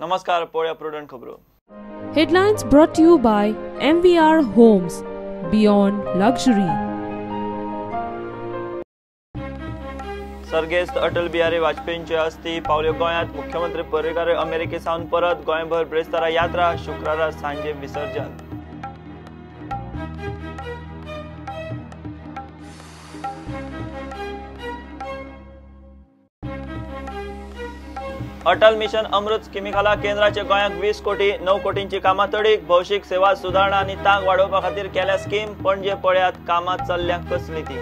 नमस्कार, पळया प्रुडंट खबरो. Headlines brought to you by MVR Homes, Beyond Luxury. सर्गेस्त अटल बिहारी वाजपेयींचे अस्थी पावल्यो गोंयांत. मुख्यमंत्री पर्रीकार अमेरिकेसावन परत. गोंयभर ब्रेस्तारा यात्रा. शुक्रारा सांजे विसर्जन. अटल मिशन अमृत स्किमी खाला केंद्राचे गोंयांक 20 कोटी 9 कोटींची कामां तडीक. भौशीक सेवा सुधारणा आनी तांक वाडोवपा खातीर केल्या स्कीम. पणजे पळयात कामां चल्ल्या कसली ती.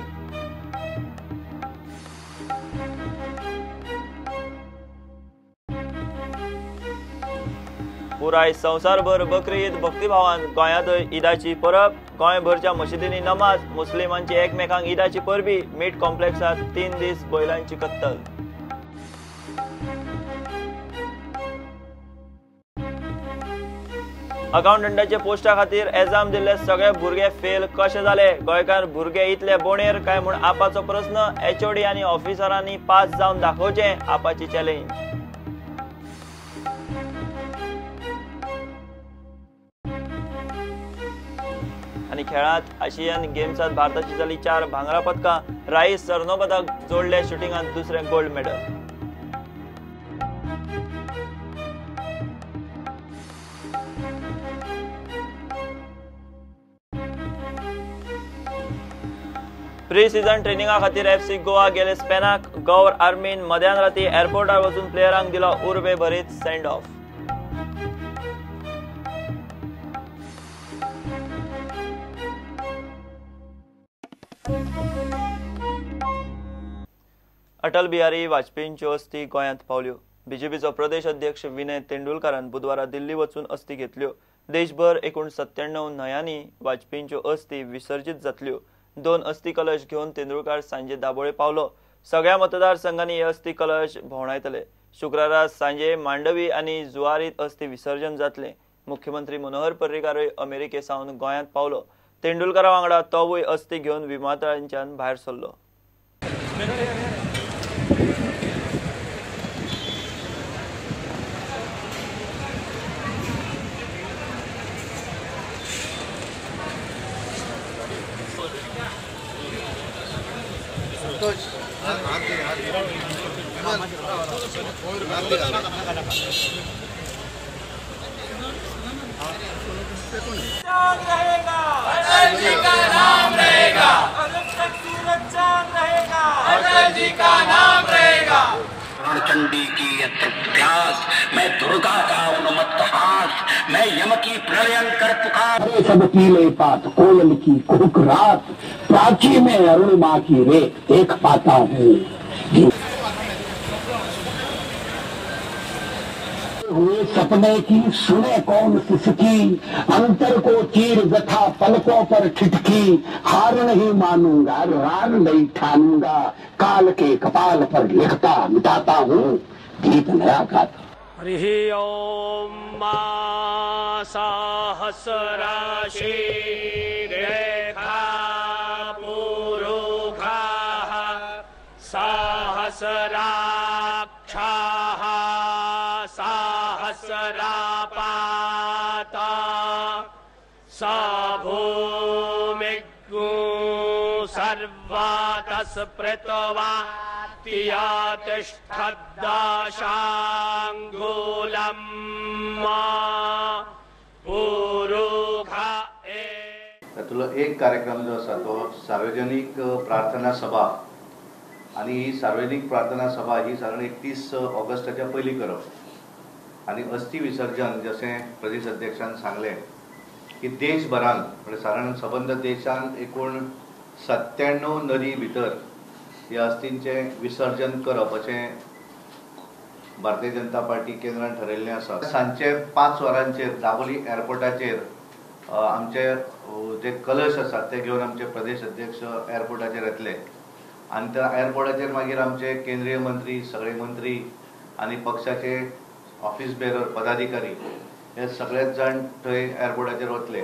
पुराय संवसारभर बकरी ईद भक्तिभावान. गोंयांतय ईदाची परब. गोंयभरच्या मशिदींनी नमाज. मुस्लिमांची एकमेकांक ईदाची परबी. मीठ कॉम्प्लेक्सात 3 दीस बैलांची कत्तल. अकाउंटंटाचे पोस्टा खातीर एग्जाम दिल्ले सगळे भुरगे फेल कशे जाले. गोंयकार भुरगे इतले बोणेर काय म्हूण आपाचो प्रस्न. एचओडी आनी ऑफिसरांनी पास जावन दाखोवचे आपाची चॅलेंज. आनी खेळांत आशियन गेम्सात भारताची जाली 4 भांगरा पदकां. राईस सरनोबताक जोडले शुटिंगांत दुसरें गोल्ड मेडल. प्री सीझन ट्रेनिंगा खातीर एफसी गोवा गेले स्पेनाक. गौर आर्मीन मध्यान राती एअरपोर्टार वचून प्लेयरांक दिलो उर्बे भरीत सेंड ऑफ. अटल बिहारी वाजपेयींच्यो अस्थी गोंयांत पावल्यो. बीजेपीचो प्रदेश अध्यक्ष विनय तेंडुलकरान बुधवारा दिल्ली वचून अस्थी घेतल्यो. देशभर एकूण 97 न्हयांनी वाजपेयींच्यो अस्थी विसर्जित जातल्यो. 2 अस्थी कलश घेवन तेंडुलकार सांजे दाबोळे पावलो. सगळ्या मतदारसंघांनी हे अस्थी कलश भोंवडायतले. शुक्रारा सांजे मांडवी आनी जुवारीत अस्थी विसर्जन जातले. मुख्यमंत्री मनोहर पर्रीकारूय अमेरिकेसावन गोंयांत पावलो. तेंडुलकरा वांगडा तोवूय अस्थी घेवन विमानतळांच्यान भायर सरलो. रहेगा अटल जी का नाम रहेगा. अटल जी का नाम रहेगा. चंडी की अत्यास, मैं दुर्गा का उन्मत्त हास, मैं यम की प्रलयंकर पुकार. सब पीले पात कोयल की कुहक रात, प्राची में अरुणिमा की रेत देख पाता हूँ. हुए सपने की सुने कौन किसकी, अंतर को चीर व्यथा पलकों पर ठिठकी. हार नहीं मानूंगा रार नहीं ठानूंगा, काल के कपाल पर लिखता मिटाता हूँ गीत नया गाता. हरि ओम सहस्राशी रेखा पुरुखा सहस्राक्षा सहस्रापाता सभूमिगु सर्वातस्पृतवा तिष्ठद्दाशांगुलम पुरुखा. तुला एक कार्यक्रम जो असा तो सार्वजनिक प्रार्थना सभा. आणि ही सार्वजनिक प्रार्थना सभा ही साधारण 31 ऑगस्टाच्या पयलीं करप. आणि अस्थी विसर्जन जसे प्रदेश अध्यक्षान सांगले की देशभरान म्हणजे साधारण सबंद देशान एकूण 97 नदी भितर ह्या अस्थींचे विसर्जन करप अशें भारतीय जनता पार्टी केंद्रान ठरयल्लें आसा. सांजचे 5 वरांचेर दाबोली एअरपोर्टाचेर आमचे जे कलश आसात ते घेवन आमचे प्रदेश अध्यक्ष एअरपोर्टाचेर येतले. आणि त्या एअरपोर्टाचेर मागीर आमचे केंद्रीय मंत्री सगळे मंत्री आणि पक्षाचे ऑफिस बेरर पदाधिकारी हे सगळेच जण थंय एअरपोर्टाचेर वतले.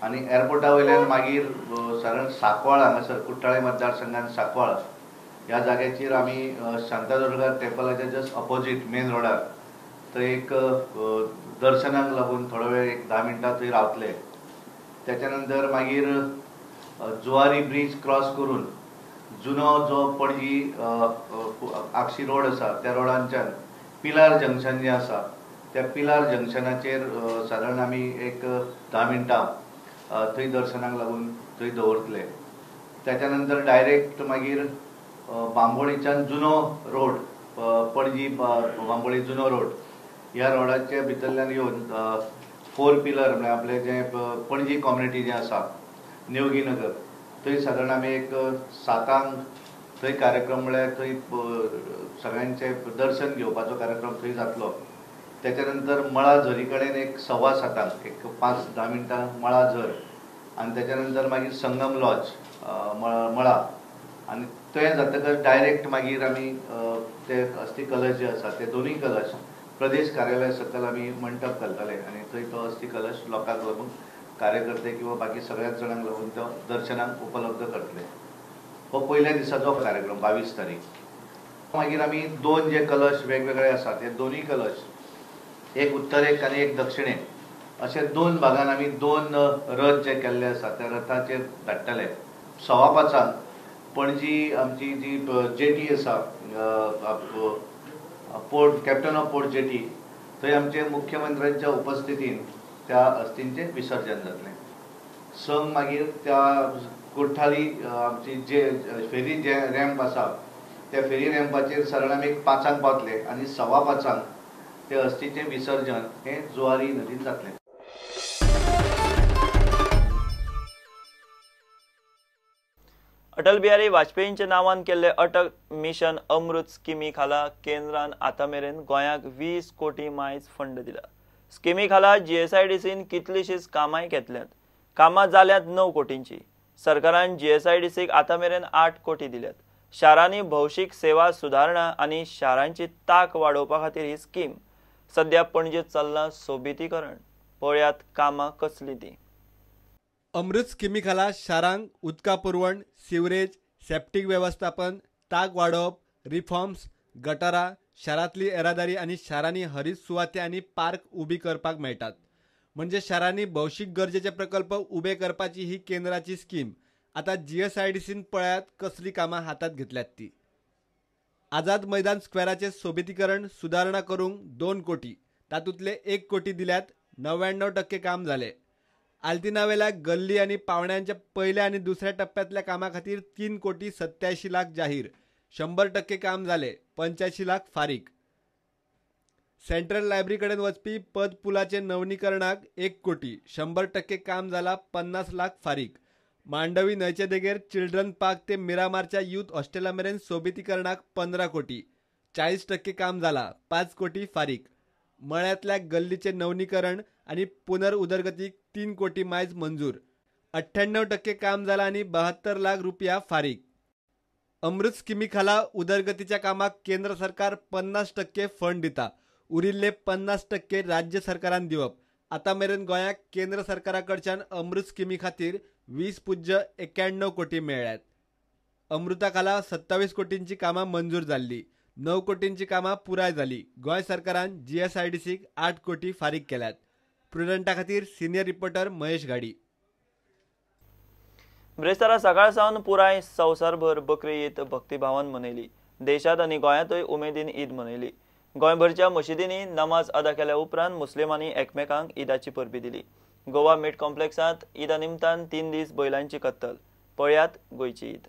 आणि एअरपोर्टा वयल्यान मागीर साधारण सांकवाळ हांगासर कुट्टाळे मतदारसंघात सांकवाळ ह्या जाग्याचेर आमी शांतादुर्गा टेम्पलाच्या जस्ट ऑपोजीट मेन रोडार थंय एक दर्शनाक लागून थोडो वेळ एक 10 मिनटां थंय रावतले. त्याच्या नंतर मागीर जुवारी ब्रिज क्रॉस करून जुनो जो पणजी आगशी रोड आसा त्या रोडांच्यान पिलार जंक्शन जे आसा त्या पिलार जंक्शनाचेर सादारण आमी एक 10 मिनटां थंय दर्शनाक लागून थंय दवरतले. त्याच्या नंतर डायरेक्ट मागीर बांबोळीच्यान जुनो रोड पणजी बांबोळी जुनो रोड ह्या रोडाच्या भितरल्यान येवन 4 पिलर म्हणजे आपले जे पणजी कम्युनिटी जे आसा नेवगी नगर थंय सादारण आमी एक 7 थंय कार्यक्रम म्हळ्यार थंय सगळ्यांचे दर्शन घेवपाचो कार्यक्रम थंय जातलो. त्याच्या नंतर मळा झरी कडेन एक 7:15 एक 5-10 मिनटां मळा झर आनी त्याच्या नंतर मागीर संगम लॉज मळा आनी तें जातकच डायरेक्ट मागीर आमी ते अस्थी कलश जे आसा ते दोनूय कलश प्रदेश कार्यालय सकयल आमी मंडप घालतले आनी थंय तो अस्थी कलश लोकांक लागून कार्यकर्ते किंवा बाकी सगळ्याच जाणांक लागून तो दर्शनाक उपलब्ध करतले. हो पयल्या दिसाचो कार्यक्रम 22 तारीख. मागीर आमी 2 जे कलश वेगवेगळे आसात ते दोनूय कलश एक उत्तरेक आनी एक दक्षिणेक अशे 2 भागान आमी 2 रथ जे केल्ले आसा त्या रथाचेर धाडटले. 5:15 पणजी आमची जी जेटी आसा port captain of port jetty थंय आमचे मुख्यमंत्र्यांच्या उपस्थितीन त्या अस्थींचे विसर्जन जातले. संग मागीर त्या कुर्ठाली आमची जे फेरी जे रॅम्प आसा त्या फेरी रॅम्पाचेर सादारण आमी 5:00 पावतले आनी 5:15 ते अस्थीचे विसर्जन हे जुवारी नदीन जातले. अटल बिहारी वाजपेयींच्या नांवान केल्ले अटल मिशन अमृत स्किमी खाला केंद्रान आतां मेरेन गोंयाक 20 कोटी मायज फंड दिला. स्किमी खाला GSIDCन कितलीशीच कामांय घेतल्यात. कामां जाल्यात 9 कोटींची. सरकारान GSIDCक आतां मेरेन 8 कोटी दिल्यात. शारांनी भौशीक सेवा सुधारणा आनी शारांची तांक वाडोवपा खातीर ही स्कीम. सध्या पणजेत चल्लां सोबितीकरण. पळयात कामां कसली ती. अमृत स्किमी खाला शारांक उदका पुरवण, सिवरेज, सेप्टीक वेवस्थापन, तांक वाडोवप, रिफॉर्म्स, गटारां, शारांतली येरादारी आनी शारांनी हरीत सुवाते आनी पार्क उबी करपाक मेळटात. म्हणजे शारांनी भौशीक गरजेचे प्रकल्प उबे करपाची ही केंद्राची स्कीम. आतां GSIDCन पळयात कसली कामां हातात घेतल्यात ती. आझाद मैदान स्क्वेराचे सोबितीकरण सुदारणा करूंक 2 कोटी, तातूंतले 1 कोटी दिल्यात. 99% काम जाले. आल्तिनावेल्या गल्ली आनी पावण्यांच्या पयल्या आनी दुसऱ्या टप्प्यातल्या कामा खातीर 3 कोटी 87 लाख जाहीर. 100% काम जाले. 85 लाख फारीक. सेंट्रल लायब्ररी कडेन वचपी पद पुलाचे नवनीकरणाक 1 कोटी. 100% काम जाला. 50 लाख फारीक. मांडवी न्हंयचे देगेर चिल्ड्रन पार्क ते मिरामारच्या यूथ हॉस्टेला मेरेन सोबितीकरणाक 15 कोटी. 40% काम जाला. 5 कोटी फारीक. मळ्यातल्या गल्लीचे नवनीकरण आनी पुनर्उदरगतीक 3 कोटी मायज मंजूर. 98% काम जाला आनी 72 लाख रुपया फारीक. अमृत स्किमी खाला उदरगतीच्या कामाक केंद्र सरकार 50% फंड दिता. उरिल्ले 50% राज्य सरकारान दिवप. आतां मेरेन गोंयाक केंद्र सरकारा कडच्यान अमृत स्किमी खातीर 20.91 कोटी मेळ्ळ्यात. अमृता खाला 27 कोटींची कामां मंजूर जाल्ली. 9 कोटींची कामां पुराय जाली. गोंय सरकारान GSIDCक 8 कोटी फारीक केल्यात. प्रुडंटा खातीर सिनियर रिपोर्टर महेश गाडी. ब्रेस्तारा सकाळ सावन पुराय संवसारभर बकरी ईद भक्तिभावान मनयली. देशांत आनी गोंयांतूय उमेदीन ईद मनयली. गोंयभरच्या मशिदींनी नमाज अदा केल्या उपरांत मुस्लिमांनी एकमेकांक ईदाची परबी दिली. गोवा मीट कॉम्प्लेक्सांत ईदा निमतान 3 दीस बैलांची कत्तल. पळयात गोंयची ईद.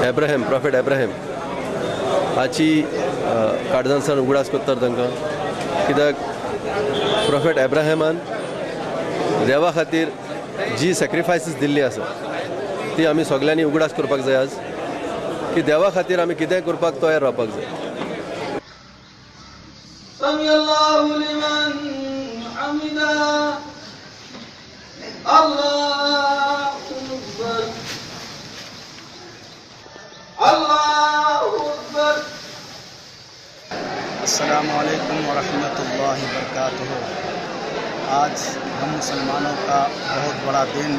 एब्राहिम प्रॉफेट एब्राहिम हाची काळजांतल्यान उगडास करतात तांकां. कित्याक प्रॉफेट अब्राहमान देवा खातीर जी सॅक्रिफायसीस दिल्ली आसा ती आमी सगळ्यांनी उगडास करपाक जाय आज की देवा खातीर आमी कितेंय करपाक तयार रावपाक जाय. अस्सलामुअलैकुम वरहमतुल्लाहि वबरकातुहू. आज हम मुसलमानों का बहुत बड़ा दिन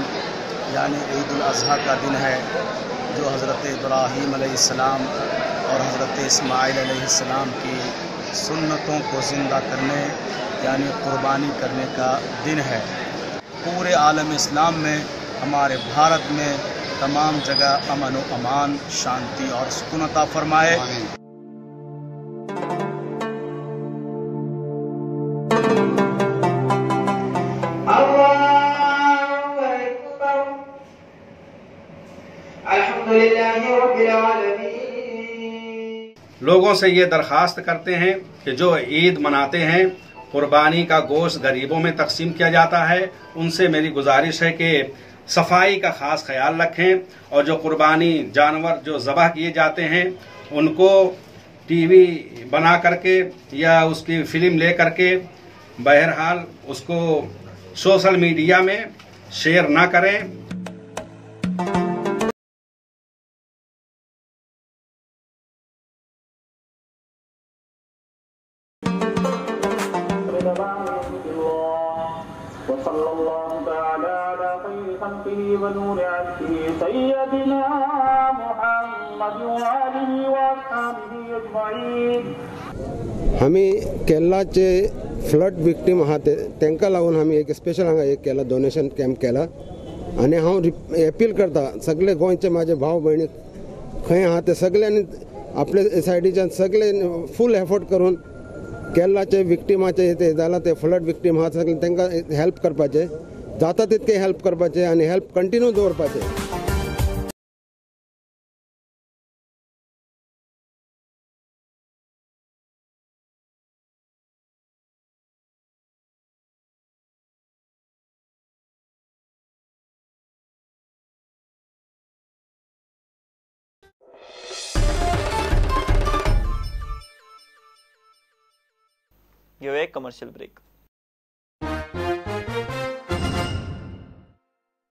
यानी ईद उल अज़हा का दिन है, जो हज़रत इब्राहीम अलैहिस्सलाम और हज़रत इस्माईल अलैहिस्सलाम की सुन्नतों को ज़िंदा करने यानी कुर्बानी करने का दिन है. पूरे आलम इस्लाम में, हमारे भारत में तमाम जगह अमन व अमान, शांति और सुकून अता फरमाए. लोगों से ये दरख्वास्त करते हैं कि जो ईद मनाते हैं, कुर्बानी का गोश्त गरीबों में तकसीम किया जाता है, उनसे मेरी गुजारिश है कि सफाई का खास ख्याल रखें और जो कुर्बानी जानवर जो ज़बह किए जाते हैं उनको टीवी बना करके या उसकी फिल्म ले करके बहरहाल उसको सोशल मीडिया में शेयर ना करें. आमी केरळाचे फ्लड विक्टीम आहात तांकां लागून आमी एक स्पेशल हांगा एक केला डोनेशन कॅम्प केला आनी हांव अपील करता सगळे गोंयचे म्हाजे भाव भयणी खंय आहा ते सगळ्यांनी आपले सायडीच्यान सगळे फूल एफर्ट करून केरळाचे विक्टिमाचे ते जाला ते फ्लड विक्टीम आहात सगळे तांकां हेल्प करपाचे जाता तितके हेल्प करपाचे आनी हेल्प कंटिन्यू दवरपाचे. घेऊया एक कमर्शियल ब्रेक.